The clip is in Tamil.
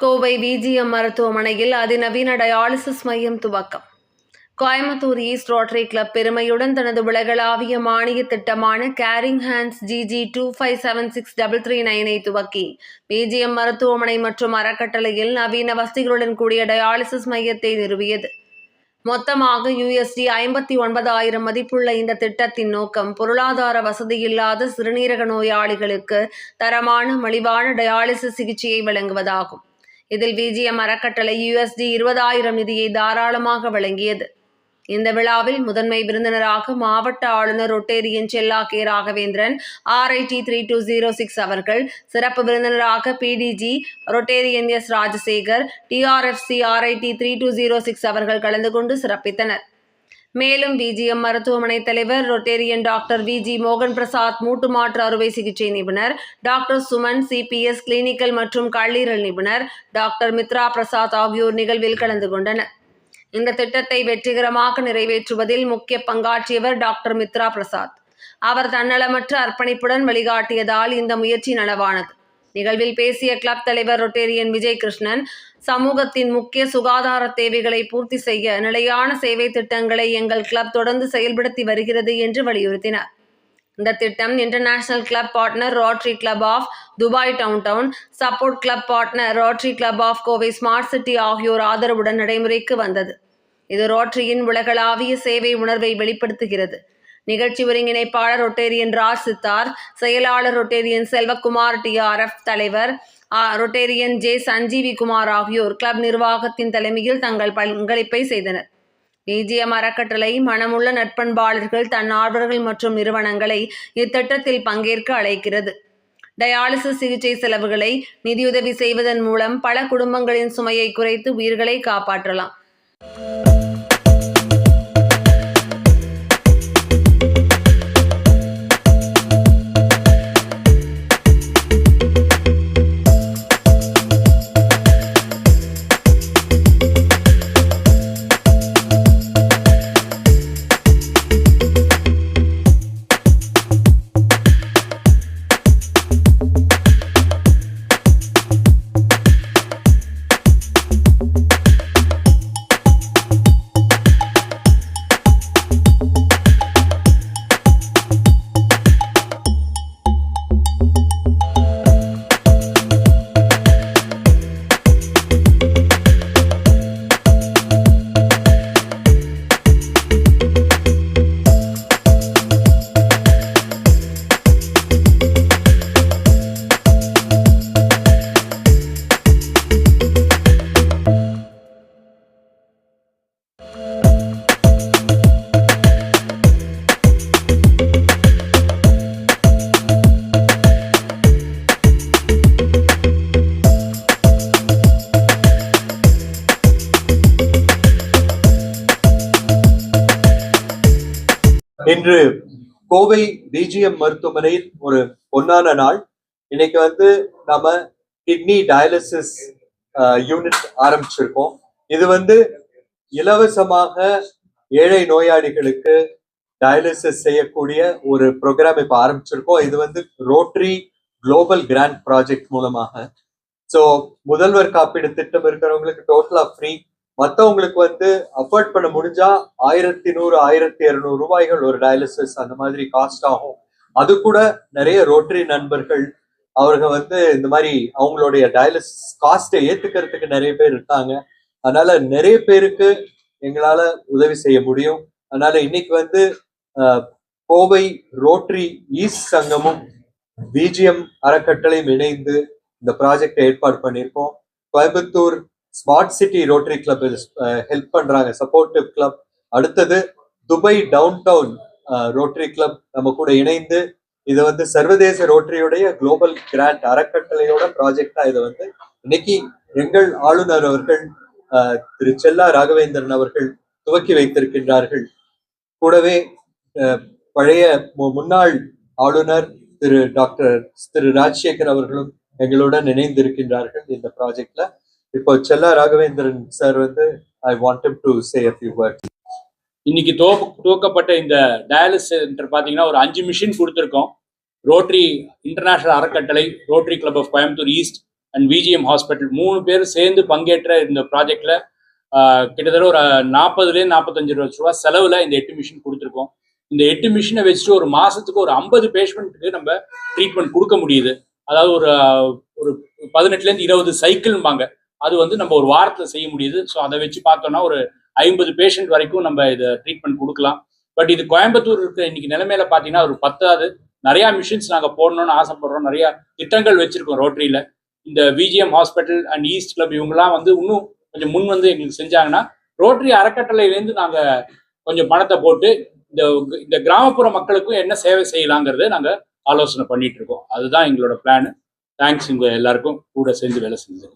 கோவை விஜிஎம் மருத்துவமனையில் அதிநவீன டயாலிசிஸ் மையம் துவக்கம். கோயம்புத்தூர் ஈஸ்ட் ரோட்டரி கிளப் பெருமையுடன் தனது உலகளாவிய மானிய திட்டமான கேரிங் ஹேண்ட்ஸ் GG 25763339 துவக்கி விஜிஎம் மருத்துவமனை மற்றும் அறக்கட்டளையில் நவீன வசதிகளுடன் கூடிய டயாலிசிஸ் மையத்தை நிறுவியது. மொத்தமாக $59,000 மதிப்புள்ள இந்த திட்டத்தின் நோக்கம் பொருளாதார வசதியில்லாத சிறுநீரக நோயாளிகளுக்கு தரமான மலிவான டயாலிசிஸ் சிகிச்சையை வழங்குவதாகும். இதில் விஜிஎம் அறக்கட்டளை $20,000 நிதியை தாராளமாக வழங்கியது. இந்த விழாவில் முதன்மை விருந்தினராக மாவட்ட ஆளுநர் ரொட்டேரியன் செல்லா கே ராகவேந்திரன் RIT 3206 அவர்கள், சிறப்பு விருந்தினராக PDG Rotarian S Rajasekar TRFC RIT 3206 அவர்கள் கலந்து கொண்டு சிறப்பித்தனர். மேலும் விஜிஎம் மருத்துவமனை தலைவர் ரொட்டேரியன் டாக்டர் VG மோகன் பிரசாத் மூட்டு மாற்று அறுவை சிகிச்சை நிபுணர், டாக்டர் சுமன் CPS கிளினிக்கல் மற்றும் கல்லீரல் நிபுணர், டாக்டர் மித்ரா பிரசாத் ஆகியோர் நிகழ்வில் கலந்து கொண்டனர். இந்த திட்டத்தை வெற்றிகரமாக நிறைவேற்றுவதில் முக்கிய பங்காற்றியவர் டாக்டர் மித்ரா பிரசாத். அவர் தன்னலமற்ற அர்ப்பணிப்புடன் வழிகாட்டியதால் இந்த முயற்சி நனவானது. நிகழ்வில் பேசிய கிளப் தலைவர் ரொட்டேரியன் விஜய் கிருஷ்ணன், சமூகத்தின் முக்கிய சுகாதார தேவைகளை பூர்த்தி செய்ய நிலையான சேவை திட்டங்களை எங்கள் கிளப் தொடர்ந்து செயல்படுத்தி வருகிறது என்று வலியுறுத்தினார். இந்த திட்டம் international club partner Rotary club of Dubai town, support club partner Rotary club of Kovai smart city ஆகியோர் ஆதரவுடன் நடைமுறைக்கு வந்தது. இது ரோட்டரியின் உலகளாவிய சேவை உணர்வை வெளிப்படுத்துகிறது. நிகழ்ச்சி ஒருங்கிணைப்பாளர் ரொட்டேரியன் ராஜ் சித்தார், செயலாளர் ரொட்டேரியன் செல்வகுமார், TRF தலைவர் ரொட்டேரியன் J சஞ்சீவி குமார் ஆகியோர் கிளப் நிர்வாகத்தின் தலைமையில் தங்கள் பங்களிப்பை செய்தனர். விஜிஎம் அறக்கட்டளை மனமுள்ள நட்பண்பாளர்கள், தன்னார்வலர்கள் மற்றும் நிறுவனங்களை இத்திட்டத்தில் பங்கேற்க அழைக்கிறது. டயாலிசிஸ் சிகிச்சை செலவுகளை நிதியுதவி செய்வதன் மூலம் பல குடும்பங்களின் சுமையை குறைத்து உயிர்களை காப்பாற்றலாம். இன்று கோவை விஜிஎம் மருத்துவமனையில் ஒரு பொன்னான நாள். இன்னைக்கு நம்ம கிட்னி டயாலிசிஸ் யூனிட் ஆரம்பிச்சிருக்கோம். இது இலவசமாக ஏழை நோயாளிகளுக்கு டயாலிசிஸ் செய்யக்கூடிய ஒரு ப்ரோக்ராம் இப்ப ஆரம்பிச்சிருக்கோம். இது ரோட்டரி குளோபல் கிராண்ட் ப்ராஜெக்ட் மூலமாக. ஸோ முதல்வர் காப்பீடு திட்டம் இருக்கிறவங்களுக்கு டோட்டலா ஃப்ரீ. மற்றவங்களுக்கு அஃபோர்ட் பண்ண முடிஞ்சா 1100-1200 ரூபாய்கள் ஒரு டயாலிசிஸ் அந்த மாதிரி காஸ்ட் ஆகும். அது கூட நிறைய ரோட்டரி நண்பர்கள் அவங்க இந்த மாதிரி அவங்களுடைய டயாலிசிஸ் காஸ்ட்டை ஏத்துக்கிறதுக்கு நிறைய பேர் இருக்காங்க. அதனால நிறைய பேருக்கு எங்களால உதவி செய்ய முடியும். அதனால இன்னைக்கு கோவை ரோட்டரி ஈஸ்ட் சங்கமும் விஜிஎம் அறக்கட்டளையும் இணைந்து இந்த ப்ராஜெக்டை ஏற்பாடு பண்ணியிருக்கோம். Coimbatore smart city rotary club help பண்றாங்க, சப்போர்ட்டிவ் கிளப். அடுத்தது துபாய் டவுன் ரோட்டரி கிளப் நம்ம கூட இணைந்து இதை சர்வதேச ரோட்டரியுடைய குளோபல் கிராண்ட் அறக்கட்டளையோட ப்ராஜெக்டா இதை இன்னைக்கு எங்கள் ஆளுநர் அவர்கள் திரு செல்லா ராகவேந்திரன் அவர்கள் துவக்கி வைத்திருக்கின்றார்கள். கூடவே பழைய முன்னாள் ஆளுநர் திரு ராஜசேகர் அவர்களும் எங்களுடன் இணைந்திருக்கின்றார்கள் இந்த ப்ராஜெக்ட்ல. இப்போ செல்லா Raghavendran sir I want him to say a few words. இன்னைக்கு துவக்கப்பட்ட இந்த டயாலிசிஸ் சென்டர் பார்த்தீங்கன்னா ஒரு 5 மிஷின் கொடுத்துருக்கோம். ரோட்டரி இன்டர்நேஷனல் அறக்கட்டளை, Rotary club of Coimbatore east, and VGM hospital 3 பேர் சேர்ந்து பங்கேற்ற இந்த ப்ராஜெக்ட்ல கிட்டத்தட்ட ஒரு 40லேருந்து 45 லட்ச ரூபா செலவில் இந்த 8 மிஷின் கொடுத்துருக்கோம். இந்த 8 மிஷினை வச்சுட்டு ஒரு மாதத்துக்கு ஒரு 50 பேஷண்ட்டுக்கு நம்ம ட்ரீட்மெண்ட் கொடுக்க முடியுது. அதாவது ஒரு 18லேருந்து 20 சைக்கிள்பாங்க, அது வந்து நம்ம ஒரு வாரத்தில் செய்ய முடியுது. ஸோ அதை வச்சு பார்த்தோம்னா ஒரு 50 பேஷண்ட் வரைக்கும் நம்ம இதை ட்ரீட்மெண்ட் கொடுக்கலாம். பட் இது கோயம்புத்தூர் இருக்கிற இன்னைக்கு நிலைமையில பார்த்தீங்கன்னா ஒரு 10வது நிறையா மிஷின்ஸ் நாங்கள் போடணும்னு ஆசைப்படுறோம். நிறையா திட்டங்கள் வச்சிருக்கோம் ரோட்டரியில். இந்த VGM hospital and east club இவங்கெல்லாம் வந்து இன்னும் கொஞ்சம் முன் வந்து எங்களுக்கு செஞ்சாங்கன்னா ரோட்டரி அறக்கட்டளையிலேருந்து நாங்கள் கொஞ்சம் பணத்தை போட்டு இந்த கிராமப்புற மக்களுக்கும் என்ன சேவை செய்யலாங்கிறத நாங்கள் ஆலோசனை பண்ணிட்டு இருக்கோம். அதுதான் எங்களோட பிளான். தேங்க்ஸ் உங்க எல்லாருக்கும் கூட சேர்ந்து வேலை செஞ்சது.